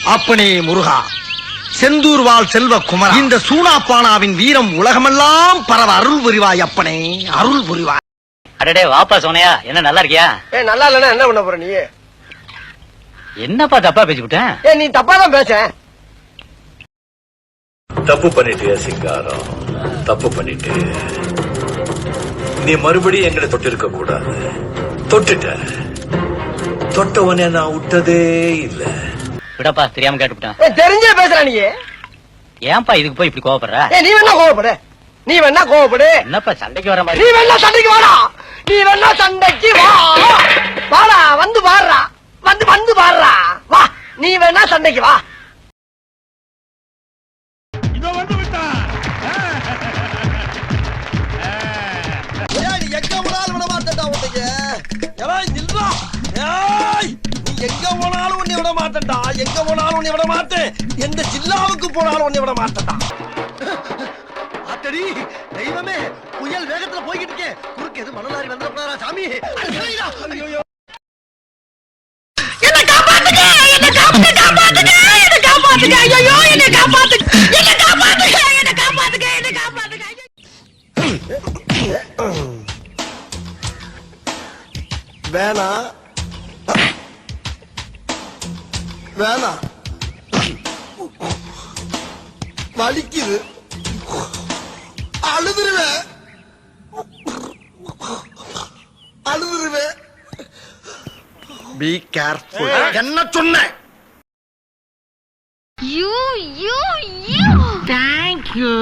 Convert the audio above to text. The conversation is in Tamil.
அப்பனே முருகா, செந்தூர் வாழ் செல்வ குமரா, இந்த சூனாப்பானாவின் வீரம் உலகமெல்லாம் பரவ அருள் புரிவாய் அப்பனே, அருள் புரிவாய். அடடே வாப்பா சோனையா, என்ன நல்லா இருக்கியா? நல்லா இல்லன்னா என்ன பண்ண போற நீ? என்னப்பா தப்பா பேசிவிட்டேன்? நீ தப்பா தான் பேச. தப்பு பண்ணிட்டியா சிங்காரம், தப்பு பண்ணிட்டு நீ மறுபடியும் எங்களை தொட்டிருக்க கூடாது. தொட்டுட்ட, தொட்டவனே நான் விட்டதே இல்ல. விடப்பா, தெரியாம கேட்டுவிட்டேன். தெரிஞ்சே பேசுற நீ. ஏன்பா இதுக்கு போய் இப்படி கோவப்படுற? நீ வேணா கோவப்படு, நீ வேணா கோவப்படு. என்னப்பா சண்டைக்கு வர மாதிரி? நீ வேணா சண்டைக்கு வாடா, நீ வேணா சண்டைக்கு வா. வாடா, வந்து பாடுறா, வந்து பாடுறா, வா. நீ வேணா சண்டைக்கு வா. எங்க போனாலும் விட மாட்டேன்டா உன்னைய. நீ எங்க போனாலும் உன்னை விட மாட்டேன்டா, எங்க போனாலும் உன்னை விட மாட்டேன். எந்த ஜில்லாவுக்கு போனாலும் உன்னை விட மாட்டேன்டா. ஆத்தடி தெய்வமே, புயல் வேகத்துல போய்கிட்டு இருக்கேன். குறுக்கு எது மணலாரி வந்துடா சாமி. என்ன காப்பாத்துங்க, என்ன காப்பாத்துங்க, என்ன காப்பாத்துங்க, ஐயோ என்ன காப்பாத்துங்க, என்ன காப்பாத்துங்க, என்ன காப்பாத்துங்க, என்ன காப்பாத்துங்க. வேணா வேணா, வலிக்குது, அழுதுருவேன், அழுதுருவேன். Be careful. என்ன சொன்ன? You. Thank you.